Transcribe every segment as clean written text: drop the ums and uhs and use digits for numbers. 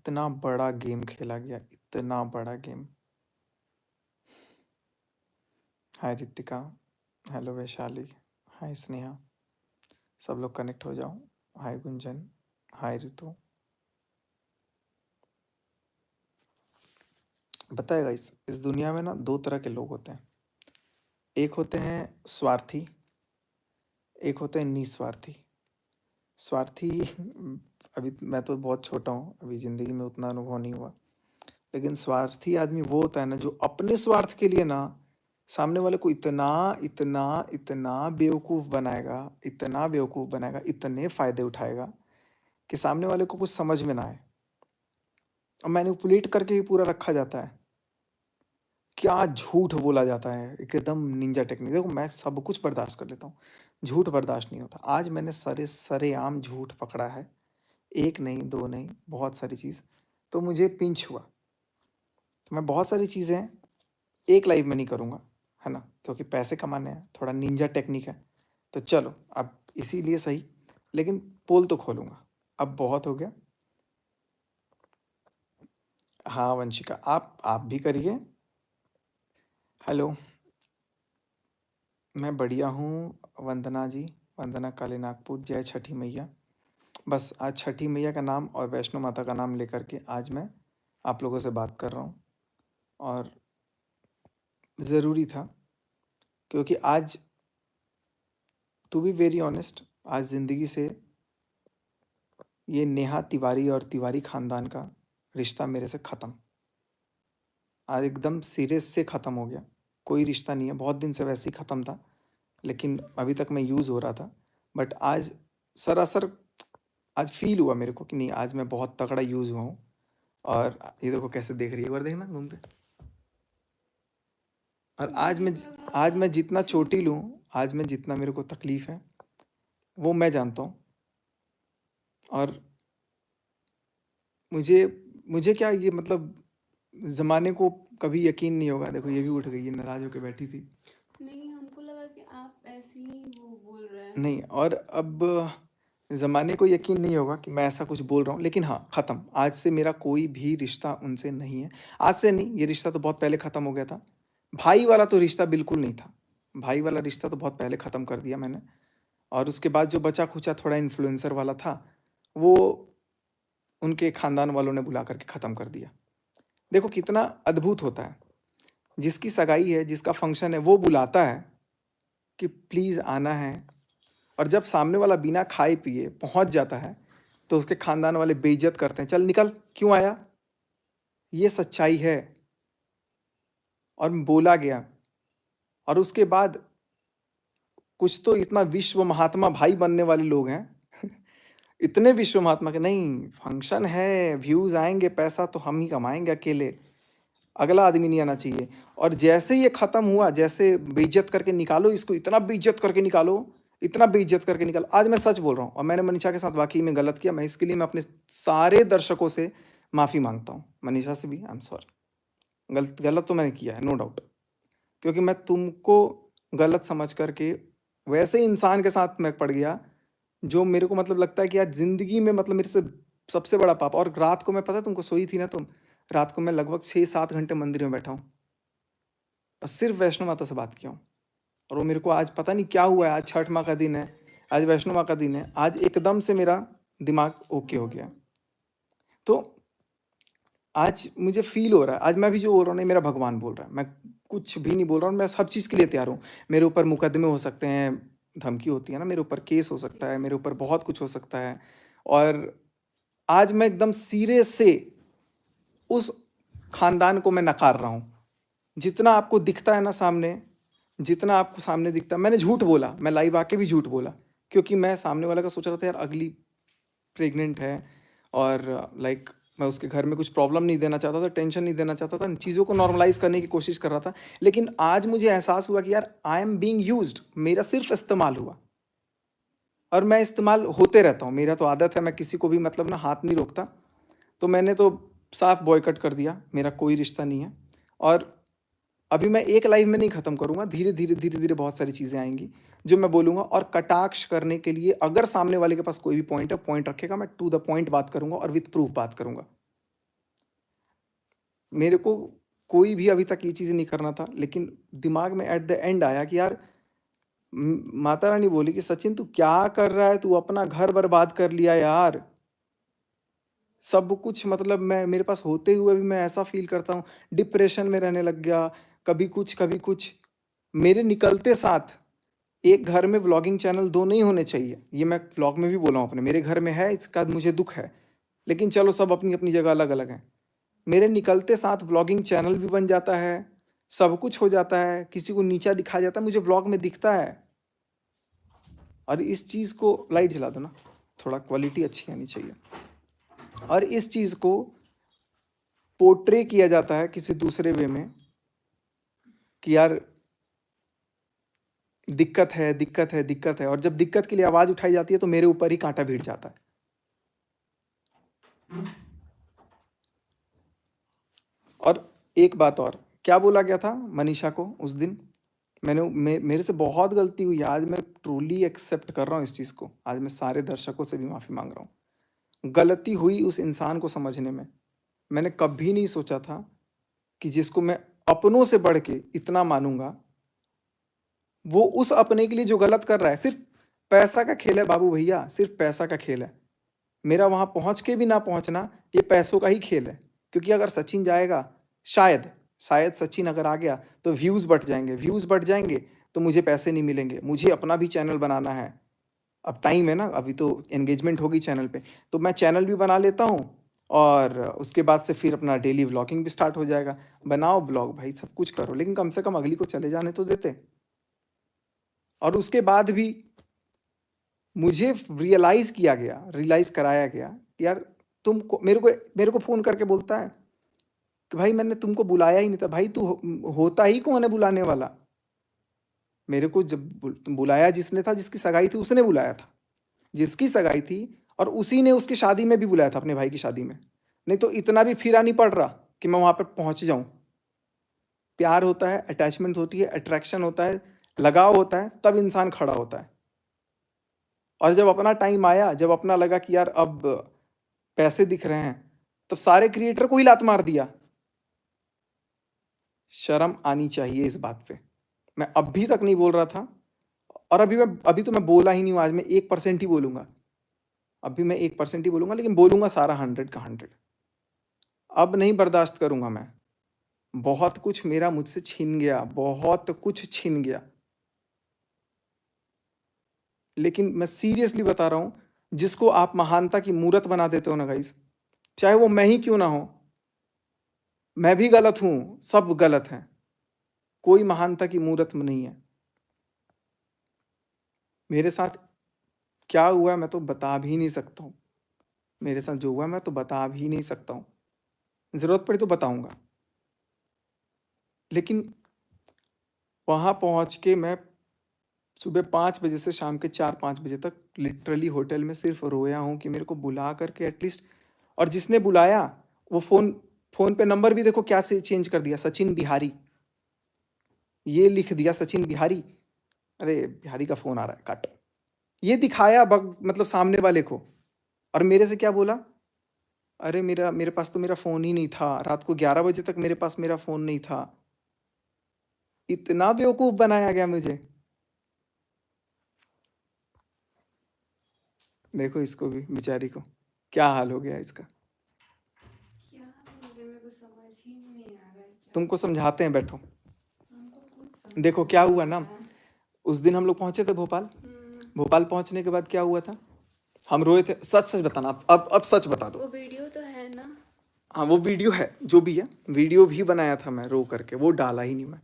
इतना बड़ा गेम खेला गया, इतना बड़ा गेम। हाय रितिका, हेलो वैशाली, हाय स्नेहा, सब लोग कनेक्ट हो जाओ। हाय गुंजन, हाय रितु। बताएगा इस दुनिया में ना दो तरह के लोग होते हैं। एक होते हैं स्वार्थी, एक होते हैं निस्वार्थी। स्वार्थी अभी मैं तो बहुत छोटा हूँ, अभी ज़िंदगी में उतना अनुभव नहीं हुआ। लेकिन स्वार्थी आदमी वो होता है ना जो अपने स्वार्थ के लिए ना सामने वाले को इतना इतना इतना बेवकूफ़ बनाएगा, इतना बेवकूफ़ बनाएगा, इतने फ़ायदे उठाएगा कि सामने वाले को कुछ समझ में ना आए और मैनिपुलेट करके ही पूरा रखा जाता है। क्या झूठ बोला जाता है, एकदम निंजा टेक्निक। देखो मैं सब कुछ बर्दाश्त कर लेता हूँ, झूठ बर्दाश्त नहीं होता। आज मैंने सरेआम झूठ पकड़ा है, एक नहीं, दो नहीं, बहुत सारी चीज़। तो मुझे पिंच हुआ। तो मैं बहुत सारी चीज़ें एक लाइव में नहीं करूँगा, है ना? क्योंकि पैसे कमाने हैं, थोड़ा निंजा टेक्निक है। तो चलो अब इसीलिए सही, लेकिन पोल तो खोलूँगा। अब बहुत हो गया। हाँ वंशिका, आप भी करिए। हेलो, मैं बढ़िया हूँ वंदना जी, वंदना काले नागपुर, जय छठी मैया। बस आज छठी मैया का नाम और वैष्णो माता का नाम लेकर के आज मैं आप लोगों से बात कर रहा हूँ। और ज़रूरी था, क्योंकि आज टू बी वेरी ऑनेस्ट, आज ज़िंदगी से ये नेहा तिवारी और तिवारी ख़ानदान का रिश्ता मेरे से ख़त्म। आज एकदम सीरियस से ख़त्म हो गया। कोई रिश्ता नहीं है, बहुत दिन से वैसे ही ख़त्म था, लेकिन अभी तक मैं यूज़ हो रहा था। बट आज सरासर आज फ़ील हुआ मेरे को कि नहीं, आज मैं बहुत तगड़ा यूज़ हुआ हूँ। और ये देखो कैसे देख रही है, एक बार देखना घूम के। और आज मैं जितना चोटिल हूँ, आज मैं जितना मेरे को तकलीफ़ है, वो मैं जानता हूँ। और मुझे मुझे क्या ये मतलब ज़माने को कभी यकीन नहीं होगा। देखो ये भी उठ गई है, नाराज़ होके बैठी थी। नहीं, हमको लगा कि आप ऐसे ही वो बोल रहे हैं। नहीं, और अब ज़माने को यकीन नहीं होगा कि मैं ऐसा कुछ बोल रहा हूँ, लेकिन हाँ, ख़त्म। आज से मेरा कोई भी रिश्ता उनसे नहीं है। आज से नहीं, ये रिश्ता तो बहुत पहले ख़त्म हो गया था। भाई वाला तो रिश्ता बिल्कुल नहीं था। भाई वाला रिश्ता तो बहुत पहले ख़त्म कर दिया मैंने। और उसके बाद जो बचा-खुचा थोड़ा इन्फ्लुएंसर वाला था, वो उनके ख़ानदान वालों ने बुला कर के ख़त्म कर दिया। देखो कितना अद्भुत होता है, जिसकी सगाई है, जिसका फंक्शन है, वो बुलाता है कि प्लीज़ आना है। और जब सामने वाला बिना खाए पिए पहुंच जाता है, तो उसके खानदान वाले बेइज्जत करते हैं, चल निकल, क्यों आया। ये सच्चाई है। और बोला गया। और उसके बाद कुछ तो इतना विश्व महात्मा भाई बनने वाले लोग हैं इतने विश्व महात्मा के, नहीं फंक्शन है, व्यूज आएंगे, पैसा तो हम ही कमाएंगे अकेले, अगला आदमी नहीं आना चाहिए। और जैसे ये खत्म हुआ, जैसे बेइज्जत करके निकालो इसको, इतना बेइज्जत करके निकालो, इतना बेइज्जत करके निकालो। आज मैं सच बोल रहा हूँ, और मैंने मनीषा के साथ वाकई में गलत किया। मैं इसके लिए मैं अपने सारे दर्शकों से माफ़ी मांगता हूँ, मनीषा से भी। I am sorry. गलत गलत तो मैंने किया है, नो डाउट। क्योंकि मैं तुमको गलत समझ करके वैसे इंसान के साथ मैं पड़ गया, जो मेरे को मतलब लगता है कि यार ज़िंदगी में मतलब मेरे से सबसे बड़ा पाप। और रात को मैं, पता है तुमको, सोई थी ना तुम, रात को मैं लगभग 6-7 घंटे मंदिर में बैठा हूँ और सिर्फ वैष्णो माता से बात किया हूँ। और वो मेरे को आज पता नहीं क्या हुआ है, आज छठ माँ का दिन है, आज वैष्णो माँ का दिन है, आज एकदम से मेरा दिमाग ओके हो गया। तो आज मुझे फ़ील हो रहा है, आज मैं भी जो बोल रहा हूँ नहीं, मेरा भगवान बोल रहा है। मैं कुछ भी नहीं बोल रहा हूँ, मैं सब चीज़ के लिए तैयार हूँ। मेरे ऊपर मुकदमे हो सकते हैं, धमकी होती है ना, मेरे ऊपर केस हो सकता है, मेरे ऊपर बहुत कुछ हो सकता है। और आज मैं एकदम सीरियस से उस खानदान को मैं नकार रहा हूँ। जितना आपको दिखता है ना सामने, जितना आपको सामने दिखता है, मैंने झूठ बोला, मैं लाइव आके भी झूठ बोला, क्योंकि मैं सामने वाला का सोच रहा था यार अगली प्रेग्नेंट है। और लाइक मैं उसके घर में कुछ प्रॉब्लम नहीं देना चाहता था, टेंशन नहीं देना चाहता था, चीज़ों को नॉर्मलाइज करने की कोशिश कर रहा था। लेकिन आज मुझे एहसास हुआ कि यार आई एम बीइंग यूज्ड, मेरा सिर्फ इस्तेमाल हुआ। और मैं इस्तेमाल होते रहता हूँ, मेरा तो आदत है, मैं किसी को भी मतलब ना हाथ नहीं रोकता। तो मैंने तो साफ बॉयकट कर दिया, मेरा कोई रिश्ता नहीं है। और अभी मैं एक लाइव में नहीं ख़त्म करूँगा, धीरे धीरे धीरे धीरे बहुत सारी चीज़ें आएंगी जो मैं बोलूँगा। और कटाक्ष करने के लिए अगर सामने वाले के पास कोई भी पॉइंट है, पॉइंट रखेगा, मैं टू द पॉइंट बात करूँगा और विथ प्रूफ बात करूँगा। मेरे को कोई भी अभी तक ये चीज़ नहीं करना था, लेकिन दिमाग में एट द एंड आया कि यार माता रानी बोली कि सचिन तू क्या कर रहा है, तू अपना घर बर्बाद कर लिया यार। सब कुछ मतलब मैं मेरे पास होते हुए भी मैं ऐसा फील करता हूँ, डिप्रेशन में रहने लग गया, कभी कुछ कभी कुछ। मेरे निकलते साथ एक घर में व्लॉगिंग चैनल 2 नहीं होने चाहिए, ये मैं व्लॉग में भी बोला हूँ अपने। मेरे घर में है, इसका मुझे दुख है, लेकिन चलो सब अपनी अपनी जगह अलग अलग हैं। मेरे निकलते साथ व्लॉगिंग चैनल भी बन जाता है, सब कुछ हो जाता है, किसी को नीचा दिखाया जाता है, मुझे व्लॉग में दिखता है। और इस चीज़ को लाइट जला दो ना, थोड़ा क्वालिटी अच्छी आनी चाहिए। और इस चीज़ को पोर्ट्रे किया जाता है किसी दूसरे वे में कि यार दिक्कत है, दिक्कत है, दिक्कत है। और जब दिक्कत के लिए आवाज़ उठाई जाती है तो मेरे ऊपर ही कांटा भिड़ जाता है। और एक बात और, क्या बोला गया था मनीषा को उस दिन? मेरे से बहुत गलती हुई, आज मैं ट्रूली एक्सेप्ट कर रहा हूँ इस चीज़ को। आज मैं सारे दर्शकों से भी माफ़ी मांग रहा हूँ। गलती हुई उस इंसान को समझने में। मैंने कभी नहीं सोचा था कि जिसको मैं अपनों से बढ़ के इतना मानूंगा, वो उस अपने के लिए जो गलत कर रहा है, सिर्फ पैसा का खेल है बाबू भैया, सिर्फ पैसा का खेल है। मेरा वहां पहुंच के भी ना पहुंचना, ये पैसों का ही खेल है। क्योंकि अगर सचिन जाएगा, शायद शायद सचिन अगर आ गया तो व्यूज बढ़ जाएंगे, व्यूज बढ़ जाएंगे तो मुझे पैसे नहीं मिलेंगे। मुझे अपना भी चैनल बनाना है, अब टाइम है ना, अभी तो एंगेजमेंट होगी चैनल पे, तो मैं चैनल भी बना लेता हूँ। और उसके बाद से फिर अपना डेली व्लॉगिंग भी स्टार्ट हो जाएगा। बनाओ ब्लॉग भाई, सब कुछ करो, लेकिन कम से कम अगली को चले जाने तो देते। और उसके बाद भी मुझे रियलाइज कराया गया कि यार तुमको, मेरे को फोन करके बोलता है कि भाई मैंने तुमको बुलाया ही नहीं था। भाई तू होता ही कौन है बुलाने वाला? मेरे को जब बुलाया जिसने था, जिसकी सगाई थी उसने बुलाया था, जिसकी सगाई थी, और उसी ने उसकी शादी में भी बुलाया था, अपने भाई की शादी में। नहीं तो इतना भी फिरा नहीं पड़ रहा कि मैं वहां पर पहुंच जाऊं। प्यार होता है, अटैचमेंट होती है, अट्रैक्शन होता है, लगाव होता है, तब इंसान खड़ा होता है। और जब अपना टाइम आया, जब अपना लगा कि यार अब पैसे दिख रहे हैं, तब सारे क्रिएटर को ही लात मार दिया। शर्म आनी चाहिए इस बात पे। मैं अभी तक नहीं बोल रहा था, और अभी तो मैं बोला ही नहीं हूं। आज मैं 1% ही बोलूंगा, अभी मैं 1% ही बोलूंगा, लेकिन बोलूंगा सारा 100 का 100। अब नहीं बर्दाश्त करूंगा मैं। बहुत कुछ मेरा मुझसे छिन गया, बहुत कुछ छिन गया। लेकिन मैं सीरियसली बता रहा हूं, जिसको आप महानता की मूर्त बना देते हो ना गाइस, चाहे वो मैं ही क्यों ना हो, मैं भी गलत हूं, सब गलत हैं, कोई महानता की मूर्त में नहीं है। मेरे साथ क्या हुआ मैं तो बता भी नहीं सकता हूँ। मेरे साथ जो हुआ मैं तो बता भी नहीं सकता हूँ, जरूरत पड़ी तो बताऊंगा। लेकिन वहां पहुंच के मैं सुबह 5 बजे से शाम के 4-5 बजे तक लिटरली होटल में सिर्फ रोया हूँ कि मेरे को बुला करके एटलीस्ट। और जिसने बुलाया वो फोन पे नंबर भी देखो क्या से चेंज कर दिया, सचिन बिहारी, ये लिख दिया सचिन बिहारी। अरे बिहारी का फोन आ रहा है, काट। ये दिखाया मतलब सामने वाले को। और मेरे से क्या बोला, अरे मेरे पास तो मेरा फोन ही नहीं था, रात को 11 बजे तक मेरे पास मेरा फोन नहीं था। इतना बेवकूफ बनाया गया मुझे। देखो इसको भी, बेचारी को क्या हाल हो गया इसका। क्या बोले, मेरे को समझ ही नहीं आ रहा है क्या। तुमको समझाते हैं, बैठो। हमको कुछ समझ देखो में क्या नहीं हुआ आ ना, रहा है। उस दिन हम लोग पहुंचे थे भोपाल। हम्म, भोपाल पहुंचने के बाद क्या हुआ था, हम रोए थे। सच सच बताना, अब सच बता दो। वो वीडियो तो है ना। हाँ वो वीडियो है, जो भी है, वीडियो भी बनाया था मैं रो करके, वो डाला ही नहीं मैं,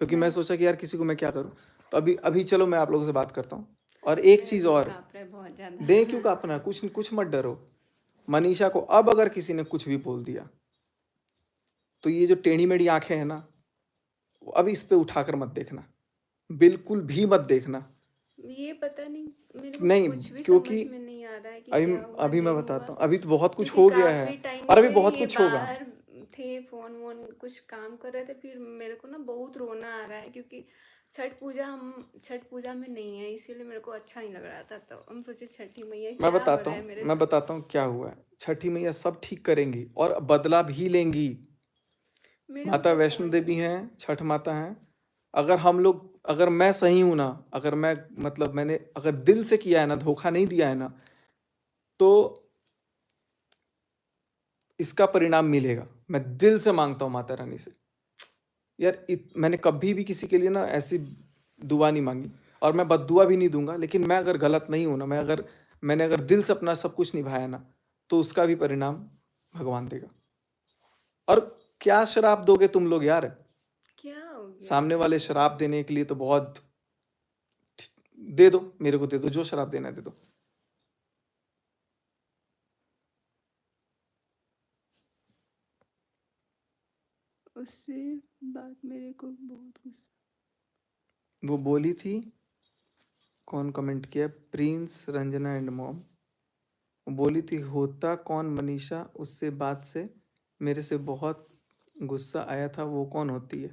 क्योंकि मैं मैं सोचा कि यार किसी को मैं क्या करूं। तो अभी अभी चलो मैं आप लोगों से बात करता हूँ। और एक मेरा चीज़ दिल और, कांप रहा है बहुत दें क्यों ज्यादा। कांपना, कुछ कुछ मत डरो। मनीषा को अब अगर किसी ने कुछ भी बोल दिया, तो ये जो टेढ़ी मेढ़ी आंखें हैं ना, वो अब इस पे उठाकर मत देखना, बिल्कुल भी मत देखना। ये पता नहीं, मेरे को नहीं, कुछ भी समझ क्योंकि में नहीं आ रहा है कि अभी क्या हुआ अभी मैं नहीं हुआ। बताता हूँ, अभी तो बहुत कुछ क्योंकि हो गया है, काफी टाइम और अभी से बहुत ये कुछ होगा। बाहर थे, फोन वोन कुछ काम कर रहे थे, फिर मेरे को ना बहुत रोना आ रहा है क्योंकि छठ पूजा में नहीं है, इसीलिए मेरे को अच्छा नहीं लग रहा था। तो हम सोचे छठी मैया क्या हो रहा है मेरे मैं साथ। बताता हूँ क्या हुआ है। छठी मैया सब ठीक करेंगी और बदला भी लेंगी। मेरे को माता कोई वैष्णो पॉइंट देवी नहीं। हैं, छठ माता हैं। अगर मैं सही हूं ना, अगर मैं मतलब मैंने अगर दिल से किया है ना, धोखा नहीं दिया है ना, तो इसका परिणाम मिलेगा। मैं दिल से मांगता हूँ माता रानी से। यार मैंने कभी भी किसी के लिए ना ऐसी दुआ नहीं मांगी, और मैं बद्दुआ भी नहीं दूंगा। लेकिन मैं अगर गलत नहीं हूं ना, मैंने अगर दिल से अपना सब कुछ निभाया ना, तो उसका भी परिणाम भगवान देगा। और क्या शराब दोगे तुम लोग यार? क्या हो गया सामने वाले ऐसा? शराब देने के लिए तो बहुत, दे दो, मेरे को दे दो, जो शराब देना है दे दो। उससे बात मेरे को बहुत गुस्सा। वो बोली थी, कौन कमेंट किया? Prince, Ranjana and mom. बोली थी, होता कौन मनीषा, उससे बात से मेरे से बहुत गुस्सा आया था, वो कौन होती है?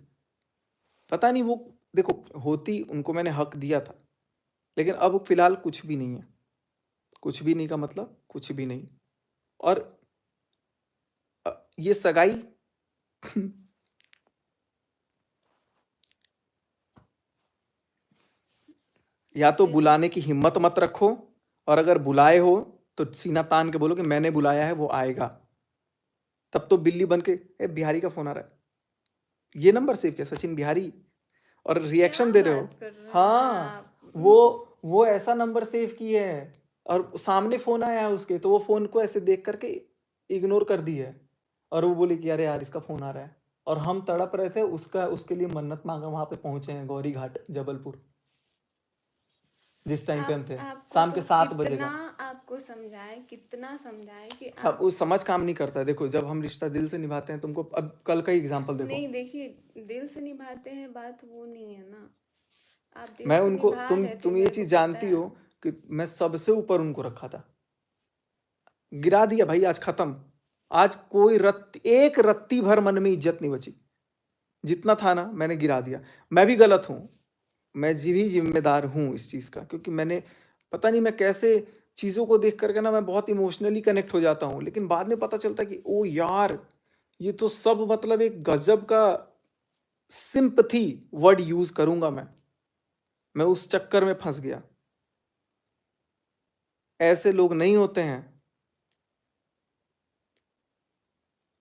पता नहीं वो, देखो, होती, उनको मैंने हक दिया था, लेकिन अब फिलहाल कुछ भी नहीं है। कुछ भी नहीं का मतलब कुछ भी नहीं। और ये सगाई या तो देखो, बुलाने की हिम्मत मत रखो, और अगर बुलाए हो तो सीना तान के बोलो कि मैंने बुलाया है, वो आएगा। तब तो बिल्ली बन के, ए बिहारी का फोन आ रहा है, ये नंबर सेव किया, सचिन बिहारी, और क्या रिएक्शन दे रहे हो। बात कर रहे हैं हाँ, आप? वो ऐसा नंबर सेव किए है, और सामने फोन आया है उसके, तो वो फोन को ऐसे देख करके इग्नोर कर दी है। और वो बोले कि अरे यार इसका फोन आ रहा है, और हम तड़प रहे थे, उसके लिए मन्नत मांगा, वहां पे पहुंचे हैं गौरी घाट जबलपुर, जिस टाइम पे हम थे, आपको शाम तो के 7 बजे कितना का। आपको समझाए, कितना समझाए कि सब आप वो समझ काम नहीं करता है। देखो, जब हम रिश्ता दिल से निभाते हैं, तुमको अब कल का ही एग्जाम्पल देखो। नहीं, देखिए, दिल से निभाते हैं, बात वो नहीं है ना। आप दिल मैं से उनको, निभा रहे थे, तुम ये मेरे को चीज पता जानती है। हो कि मैं सबसे ऊपर उनको रखा था। गिरा दिया भाई, आज खत्म। आज कोई एक रत्ती भर मन में इज्जत नहीं बची। जितना था ना, मैंने गिरा दिया। मैं भी गलत हूं, मैं जी भी जिम्मेदार हूं इस चीज का, क्योंकि मैंने, पता नहीं मैं कैसे चीजों को देख करके ना, मैं बहुत इमोशनली कनेक्ट हो जाता हूं, लेकिन बाद में पता चलता कि ओ यार, ये तो सब मतलब एक गजब का सिंपथी वर्ड यूज करूंगा मैं उस चक्कर में फंस गया। ऐसे लोग नहीं होते हैं।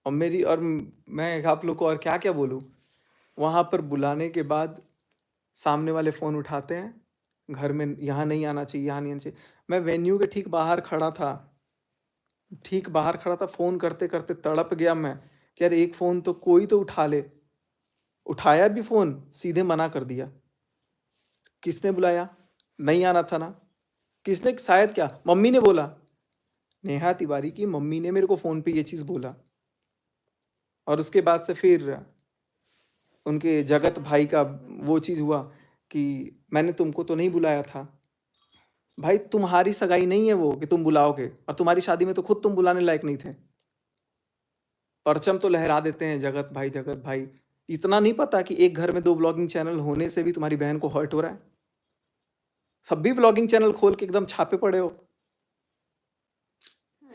और मैं आप लोग को और क्या क्या बोलूं। वहां पर बुलाने के बाद सामने वाले फोन उठाते हैं, घर में यहाँ नहीं आना चाहिए, यहाँ नहीं आना चाहिए। मैं वेन्यू के ठीक बाहर खड़ा था, फोन करते करते तड़प गया मैं कि यार एक फोन तो कोई तो उठा ले। उठाया भी फोन, सीधे मना कर दिया। किसने बुलाया? नहीं आना था ना। किसने? शायद क्या मम्मी ने बोला, नेहा तिवारी की मम्मी ने मेरे को फोन पे ये चीज बोला। और उसके बाद से फिर उनके जगत भाई का वो चीज हुआ कि मैंने तुमको तो नहीं बुलाया था। भाई तुम्हारी सगाई नहीं है वो कि तुम बुलाओगे, और तुम्हारी शादी में तो खुद तुम बुलाने लायक नहीं थे। परचम तो लहरा देते हैं जगत भाई, जगत भाई। इतना नहीं पता कि एक घर में 2 ब्लॉगिंग चैनल होने से भी तुम्हारी बहन को हर्ट हो रहा है? सब भी ब्लॉगिंग चैनल खोल के एकदम छापे पड़े हो। अरे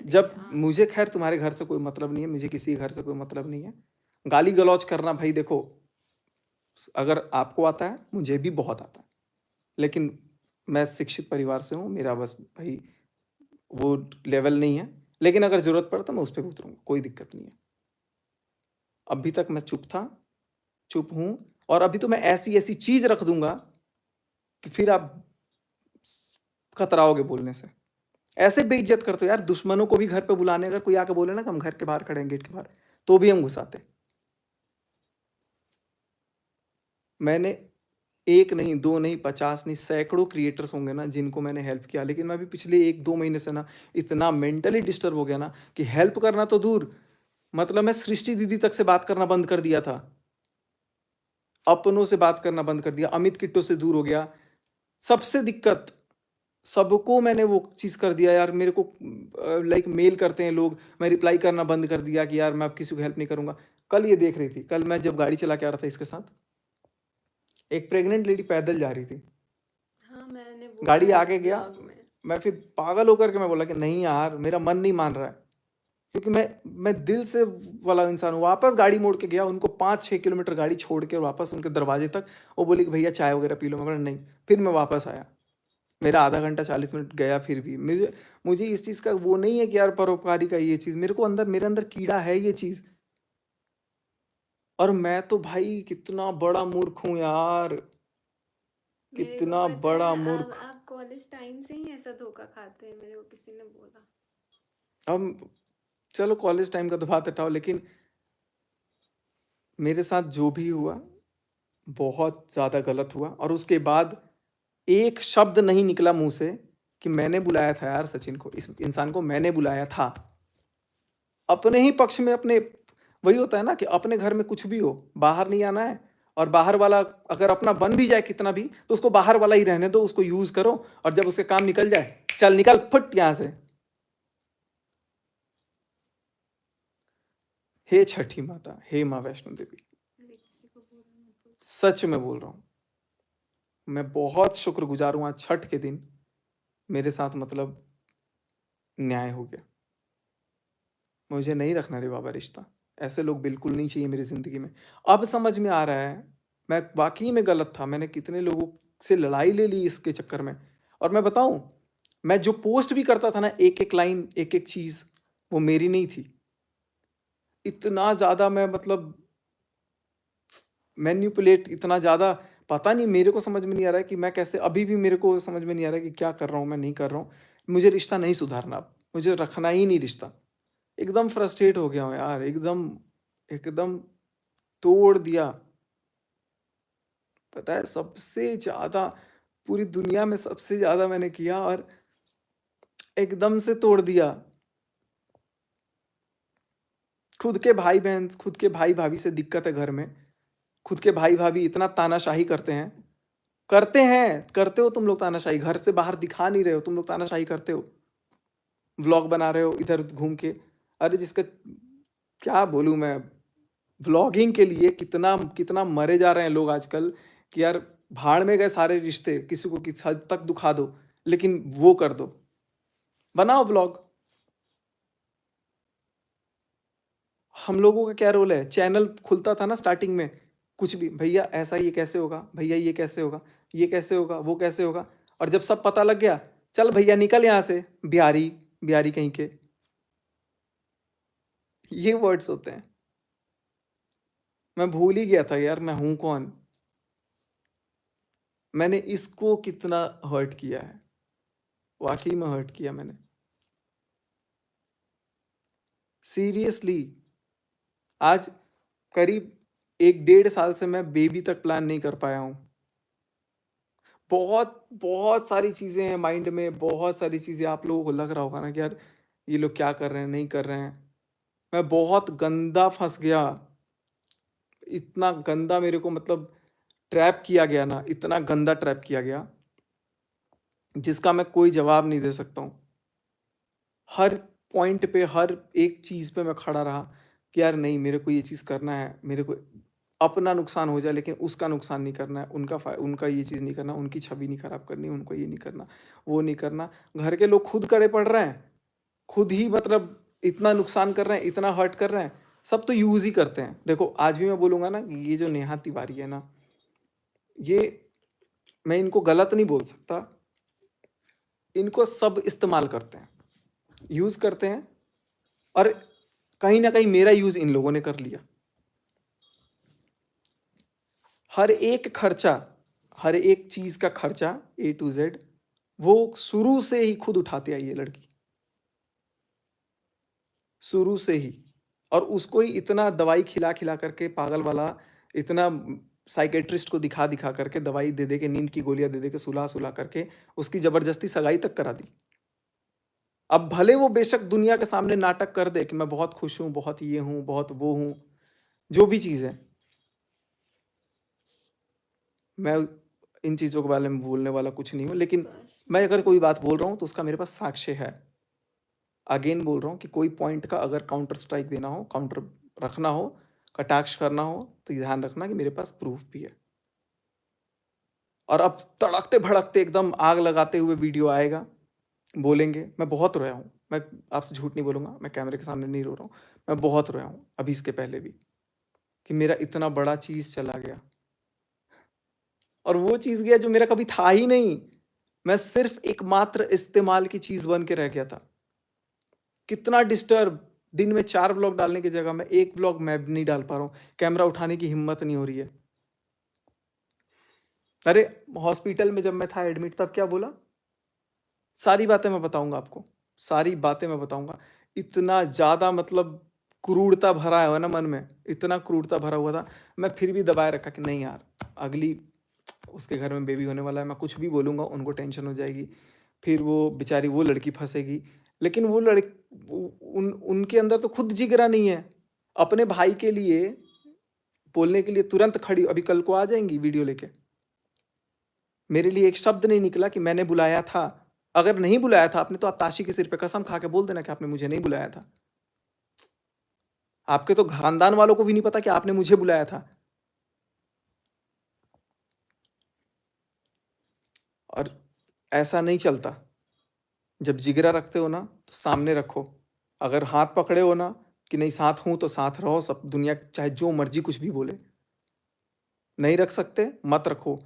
जब यार, मुझे, खैर तुम्हारे घर से कोई मतलब नहीं है, मुझे किसी घर से कोई मतलब नहीं है। गाली गलौज करना भाई देखो, अगर आपको आता है, मुझे भी बहुत आता है, लेकिन मैं शिक्षित परिवार से हूँ, मेरा बस भाई वो लेवल नहीं है। लेकिन अगर जरूरत पड़े तो मैं उस पर भी उतरूंगा, कोई दिक्कत नहीं है। अभी तक मैं चुप था, चुप हूं, और अभी तो मैं ऐसी ऐसी चीज रख दूंगा कि फिर आप कतराओगे बोलने से। ऐसे बेइज्जत करते हो यार, दुश्मनों को भी घर पे बुलाने, अगर कोई आके बोले ना कि हम घर के बाहर खड़े हैं, गेट के बाहर, तो भी हम घुसाते। मैंने एक नहीं, दो नहीं, 50 नहीं, सैकड़ों क्रिएटर्स होंगे ना जिनको मैंने हेल्प किया, लेकिन मैं भी पिछले 1-2 महीने से ना इतना मेंटली डिस्टर्ब हो गया ना कि हेल्प करना तो दूर, मतलब मैं सृष्टि दीदी तक से बात करना बंद कर दिया था। अपनों से बात करना बंद कर दिया, अमित किट्टो से दूर हो गया। सबसे दिक्कत, सबको मैंने वो चीज कर दिया यार। मेरे को लाइक मेल करते हैं लोग, मैं रिप्लाई करना बंद कर दिया कि यार मैं अब किसी को हेल्प नहीं करूंगा। कल ये देख रही थी, कल मैं जब गाड़ी चला के आ रहा था इसके साथ, एक प्रेग्नेंट लेडी पैदल जा रही थी, हाँ, मैंने बोला गाड़ी है आगे गया। ब्लॉग में। मैं फिर पागल होकर के मैं बोला कि नहीं यार, मेरा मन नहीं मान रहा है क्योंकि मैं दिल से वाला इंसान हूँ। वापस गाड़ी मोड़ के गया, उनको 5-6 किलोमीटर गाड़ी छोड़ के वापस उनके दरवाजे तक। वो बोली कि भैया चाय वगैरह पी लो। मैं बोला नहीं। फिर मैं वापस आया। मेरा आधा घंटा 40 मिनट गया फिर भी। मुझे मुझे इस चीज़ का वो नहीं है कि यार परोपकारी का ये चीज़, मेरे अंदर कीड़ा है ये चीज़। और मैं तो भाई कितना बड़ा मूर्ख हूँ यार, मेरे को कितना पता बड़ा है, अब मूर्ख। आप कॉलेज टाइम से ही ऐसा धोखा खाते हैं, मेरे को किसी ने बोला। अब चलो कॉलेज टाइम का तो बात हटाओ, लेकिन मेरे साथ जो भी हुआ बहुत ज़्यादा गलत हुआ। और उसके बाद एक शब्द नहीं निकला मुंह से कि मैंने बुलाया था यार सचिन को, इस इंसान को मैंने बुलाया था। अपने ही पक्ष में अपने, वही होता है ना कि अपने घर में कुछ भी हो, बाहर नहीं आना है। और बाहर वाला अगर अपना बन भी जाए कितना भी, तो उसको बाहर वाला ही रहने दो, उसको यूज करो। और जब उसके काम निकल जाए, चल निकल फुट यहां से। हे छठी माता, हे माँ वैष्णो देवी, अरे किसी को बोला मत बोल। सच में बोल रहा हूं, मैं बहुत शुक्रगुजार हूं आज छठ के दिन मेरे साथ मतलब न्याय हो गया। मुझे नहीं रखना रे बाबा रिश्ता, ऐसे लोग बिल्कुल नहीं चाहिए मेरी ज़िंदगी में। अब समझ में आ रहा है, मैं वाक़ई में गलत था, मैंने कितने लोगों से लड़ाई ले ली इसके चक्कर में। और मैं बताऊँ, मैं जो पोस्ट भी करता था ना, एक-एक लाइन, एक-एक चीज़, वो मेरी नहीं थी। इतना ज़्यादा मैं मतलब मैनिपुलेट, इतना ज़्यादा पता नहीं, मेरे को समझ में नहीं आ रहा है कि मैं कैसे, अभी भी मेरे को समझ में नहीं आ रहा है कि क्या कर रहा हूँ, मैं नहीं कर रहा हूँ। मुझे रिश्ता नहीं सुधारना अब, मुझे रखना ही नहीं रिश्ता। एकदम फ्रस्ट्रेट हो गया हूँ यार, एकदम एकदम तोड़ दिया। पता है सबसे ज़्यादा, पूरी दुनिया में सबसे ज़्यादा मैंने किया और एकदम से तोड़ दिया। खुद के भाई-बहन, खुद के भाई-भाभी से दिक्कत है घर में। खुद के भाई-भाभी इतना तानाशाही करते हैं। करते हो तुम लोग तानाशाही, घर से बाहर दिखा नहीं रहे हो, तुम लोग तानाशाही करते हो। व्लॉग बना रहे हो इधर घूम के। अरे जिसका क्या बोलूँ मैं, व्लॉगिंग के लिए कितना कितना मरे जा रहे हैं लोग आजकल कि यार भाड़ में गए सारे रिश्ते, किसी को किस हद तक दुखा दो, लेकिन वो कर दो, बनाओ व्लॉग। हम लोगों का क्या रोल है, चैनल खुलता था ना स्टार्टिंग में, कुछ भी भैया ऐसा ये कैसे होगा, भैया ये कैसे होगा, ये कैसे होगा, वो कैसे होगा। और जब सब पता लग गया, चल भैया निकल यहाँ से, बिहारी, बिहारी कहीं के, ये वर्ड्स होते हैं। मैं भूल ही गया था यार मैं हूं कौन। मैंने इसको कितना हर्ट किया है, वाकई में हर्ट किया मैंने, सीरियसली। आज करीब 1 डेढ़ साल से मैं बेबी तक प्लान नहीं कर पाया हूँ। बहुत बहुत सारी चीज़ें हैं माइंड में, बहुत सारी चीज़ें। आप लोगों को लग रहा होगा ना कि यार ये लोग क्या कर रहे हैं, नहीं कर रहे हैं। मैं बहुत गंदा फंस गया, इतना गंदा मेरे को मतलब ट्रैप किया गया ना, इतना गंदा ट्रैप किया गया जिसका मैं कोई जवाब नहीं दे सकता हूँ। हर पॉइंट पे, हर एक चीज़ पे मैं खड़ा रहा कि यार नहीं, मेरे को ये चीज़ करना है, मेरे को अपना नुकसान हो जाए लेकिन उसका नुकसान नहीं करना है, उनका ये चीज़ नहीं करना, उनकी छवि नहीं खराब करनी, उनको ये नहीं करना, वो नहीं करना। घर के लोग खुद कड़े पड़ रहे हैं, खुद ही मतलब इतना नुकसान कर रहे हैं, इतना हर्ट कर रहे हैं। सब तो यूज़ ही करते हैं। देखो आज भी मैं बोलूँगा ना कि ये जो नेहा तिवारी है ना, ये, मैं इनको गलत नहीं बोल सकता, इनको सब इस्तेमाल करते हैं, यूज़ करते हैं। और कहीं ना कहीं मेरा यूज़ इन लोगों ने कर लिया। हर एक खर्चा, हर एक चीज़ का खर्चा A to Z वो शुरू से ही खुद उठाते आई ये लड़की, शुरू से ही। और उसको ही इतना दवाई खिला खिला करके पागल वाला, इतना साइकेट्रिस्ट को दिखा दिखा करके, दवाई दे दे के, नींद की गोलियां दे दे के, सुला सुला करके उसकी जबरदस्ती सगाई तक करा दी। अब भले वो बेशक दुनिया के सामने नाटक कर दे कि मैं बहुत खुश हूं, बहुत ये हूं, बहुत वो हूं, जो भी चीज़ है, मैं इन चीज़ों के बारे में बोलने वाला कुछ नहीं हूँ। लेकिन बस मैं अगर कोई बात बोल रहा हूँ तो उसका मेरे पास साक्ष्य है। अगेन बोल रहा हूँ कि कोई पॉइंट का अगर काउंटर स्ट्राइक देना हो, काउंटर रखना हो, कटाक्ष करना हो, तो ध्यान रखना कि मेरे पास प्रूफ भी है। और अब तड़कते भड़कते एकदम आग लगाते हुए वीडियो आएगा, बोलेंगे। मैं बहुत रोया हूँ, मैं आपसे झूठ नहीं बोलूँगा, मैं कैमरे के सामने नहीं रो रहा हूँ। मैं बहुत रोया हूँ, अभी इसके पहले भी, कि मेरा इतना बड़ा चीज़ चला गया और वो चीज़ गया जो मेरा कभी था ही नहीं। मैं सिर्फ़ एकमात्र इस्तेमाल की चीज़ बन के रह गया था। कितना डिस्टर्ब, दिन में 4 व्लॉग डालने की जगह मैं 1 व्लॉग मैं भी नहीं डाल पा रहा हूँ। कैमरा उठाने की हिम्मत नहीं हो रही है। अरे! हॉस्पिटल में जब मैं था एडमिट तब क्या बोला? सारी बातें मैं बताऊँगा आपको, सारी बातें मैं बताऊँगा। इतना ज़्यादा मतलब क्रूरता भरा है ना मन में, इतना क्रूरता भरा हुआ था, मैं फिर भी दबाए रखा कि नहीं यार, अगली उसके घर में बेबी होने वाला है, मैं कुछ भी बोलूँगा उनको टेंशन हो जाएगी। फिर वो बेचारी वो लड़की फँसेगी। लेकिन वो लड़ उ उन उनके अंदर तो खुद जिगरा नहीं है। अपने भाई के लिए बोलने के लिए तुरंत खड़ी, अभी कल को आ जाएँगी वीडियो लेके। मेरे लिए एक शब्द नहीं निकला कि मैंने बुलाया था। अगर नहीं बुलाया था आपने तो आप ताशी के सिर पे कसम खा के बोल देना कि आपने मुझे नहीं बुलाया था। आपके तो खानदान वालों को भी नहीं पता कि आपने मुझे बुलाया था। और ऐसा नहीं चलता। जब जिगरा रखते हो ना तो सामने रखो। अगर हाथ पकड़े हो ना कि नहीं साथ हूँ तो साथ रहो, सब दुनिया चाहे जो मर्जी कुछ भी बोले। नहीं रख सकते मत रखो।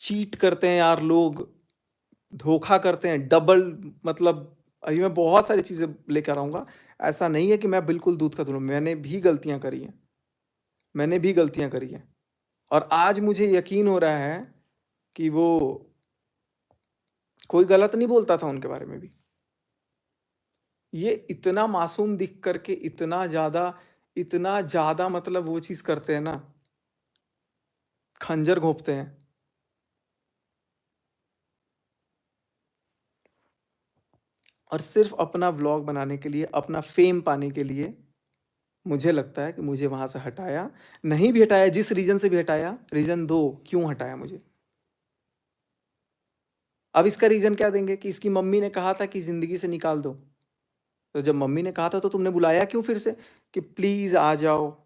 चीट करते हैं यार लोग, धोखा करते हैं, डबल मतलब अभी मैं बहुत सारी चीज़ें लेकर आऊँगा। ऐसा नहीं है कि मैं बिल्कुल दूध का धुआँ, मैंने भी गलतियाँ करी हैं। मैंने भी गलतियाँ करी हैं और आज मुझे यकीन हो रहा है कि वो कोई गलत नहीं बोलता था उनके बारे में भी। ये इतना मासूम दिख कर के इतना ज़्यादा मतलब वो चीज़ करते हैं ना, खंजर घोंपते हैं। और सिर्फ़ अपना व्लॉग बनाने के लिए, अपना फ़ेम पाने के लिए मुझे लगता है कि मुझे वहाँ से हटाया। नहीं भी हटाया, जिस रीज़न से भी हटाया, रीज़न दो क्यों हटाया मुझे। अब इसका रीज़न क्या देंगे कि इसकी मम्मी ने कहा था कि ज़िंदगी से निकाल दो। तो जब मम्मी ने कहा था तो तुमने बुलाया क्यों फिर से कि प्लीज़ आ जाओ।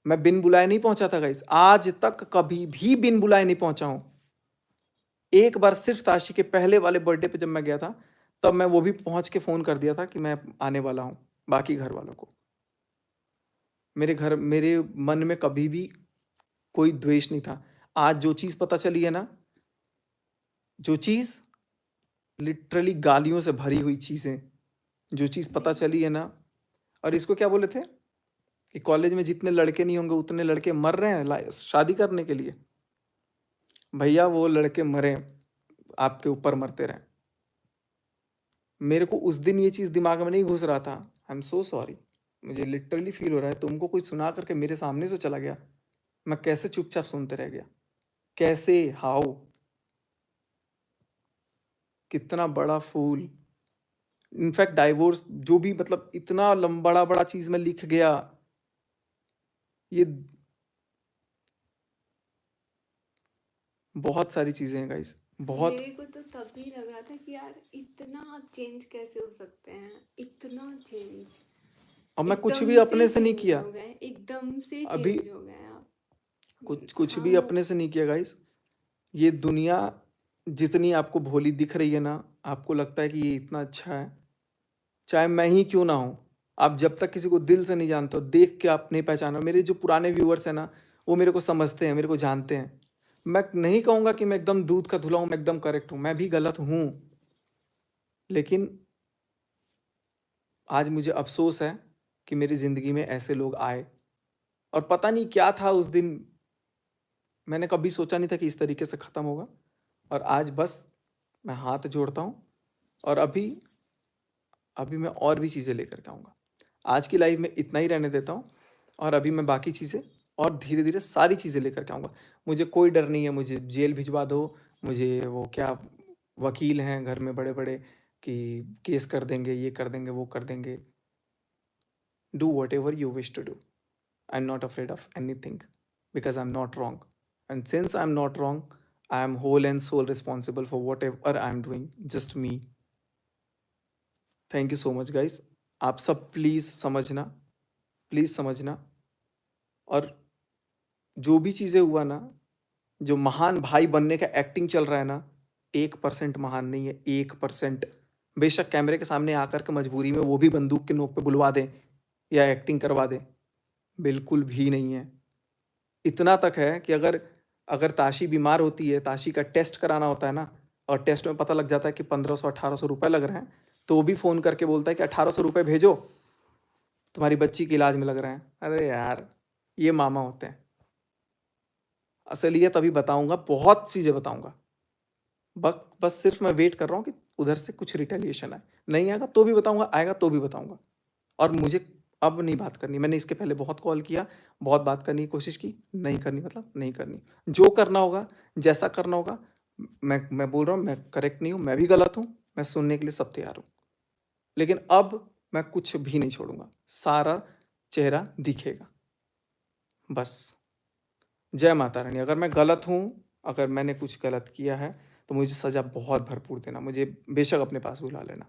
मैं बिन बुलाए नहीं पहुँचा था गाइस, आज तक कभी भी बिन बुलाए नहीं पहुँचा हूँ। एक बार सिर्फ़ ताशी के पहले वाले बर्थडे पे जब मैं गया था, तब मैं वो भी पहुँच के फ़ोन कर दिया था कि मैं आने वाला हूँ, बाकी घर वालों को। मेरे मन में कभी भी कोई द्वेष नहीं था। आज जो चीज़ पता चली है ना, जो चीज़ लिटरली गालियों से भरी हुई चीज़ें, जो चीज़ पता जी। चली है ना, और इसको क्या बोले थे कि कॉलेज में जितने लड़के नहीं होंगे उतने लड़के मर रहे हैं शादी करने के लिए। भैया वो लड़के मरे, आपके ऊपर मरते रहे। मेरे को उस दिन ये चीज़ दिमाग में नहीं घुस रहा था। I am so sorry. मुझे लिटरली फ़ील हो रहा है तुमको कोई सुना करके मेरे सामने से चला गया। मैं कैसे चुपचाप सुनते रह गया? कैसे? हाउ? कितना बड़ा फ़ूल। इनफैक्ट डाइवोर्स जो भी मतलब इतना बड़ा-बड़ा चीज़ में लिख गया। ये बहुत सारी चीज़ें हैं गाइस। बहुत। मेरे को तो तभी लग रहा था कि यार इतना चेंज कैसे हो सकते हैं, इतना चेंज, अब मैं कुछ भी एकदम से अपने से नहीं चेंज किया। हो गए, एकदम से अभी चेंज हो गए आप। कुछ भी हम अपने से नहीं किया गाइस। ये दुनिया जितनी आपको भोली दिख रही है ना, आपको लगता है कि ये इतना अच्छा है, चाहे मैं ही क्यों ना हूँ। आप जब तक किसी को दिल से नहीं जानते हो, देख के आप नहीं पहचानो। मेरे जो पुराने व्यूअर्स हैं ना, वो मेरे को समझते हैं, मेरे को जानते हैं। मैं नहीं कहूँगा कि मैं एकदम दूध का धुला हूँ, मैं एकदम करेक्ट हूँ, मैं भी गलत हूँ। लेकिन आज मुझे अफ़सोस है कि मेरी ज़िंदगी में ऐसे लोग आए और पता नहीं क्या था उस दिन, मैंने कभी सोचा नहीं था कि इस तरीके से ख़त्म होगा। और आज बस मैं हाथ जोड़ता हूँ और अभी अभी मैं और भी चीज़ें लेकर के आऊँगा। आज की लाइफ़ में इतना ही रहने देता हूँ और अभी मैं बाकी चीज़ें और धीरे-धीरे सारी चीज़ें लेकर के आऊँगा। मुझे कोई डर नहीं है, मुझे जेल भिजवा दो, मुझे वो क्या वकील हैं घर में बड़े-बड़े कि केस कर देंगे, ये कर देंगे, वो कर देंगे। Do whatever you wish to do. I'm not afraid of anything because I'm not wrong. And since I'm not wrong, I am whole and sole responsible for whatever I'm doing. Just me. Thank you so much guys. आप सब please समझना। और जो भी चीज़ें हुआ ना, जो महान भाई बनने का एक्टिंग चल रहा है ना, 1% महान नहीं है, 1%। बेशक कैमरे के सामने आकर के मजबूरी में वो भी बंदूक के नोक पे बुलवा दें या एक्टिंग करवा दें, बिल्कुल भी नहीं है। इतना तक है कि अगर अगर ताशी बीमार होती है, ताशी का टेस्ट कराना होता है ना, और टेस्ट में पता लग जाता है कि 1500-1800 रुपए लग रहे हैं, तो वो भी फ़ोन करके बोलता है कि 1800 रुपए भेजो, तुम्हारी बच्ची के इलाज में लग रहे हैं। अरे यार! ये मामा होते हैं। असलियत अभी बताऊँगा, बहुत चीज़ें बताऊँगा। बस सिर्फ़ मैं वेट कर रहा हूँ कि उधर से कुछ रिटेलिएशन आए। नहीं आएगा तो भी बताऊँगा, आएगा तो भी बताऊँगा। और मुझे अब नहीं बात करनी। मैंने इसके पहले बहुत कॉल किया, बहुत बात करने की कोशिश की, नहीं करनी मतलब नहीं करनी। जो करना होगा, जैसा करना होगा, मैं बोल रहा हूँ, मैं करेक्ट नहीं हूँ, मैं भी गलत हूँ, मैं सुनने के लिए सब तैयार हूँ। लेकिन अब मैं कुछ भी नहीं छोड़ूँगा, सारा चेहरा दिखेगा, बस। जय माता रानी। अगर मैं गलत हूँ, अगर मैंने कुछ गलत किया है, तो मुझे सज़ा बहुत भरपूर देना, मुझे बेशक अपने पास बुला लेना।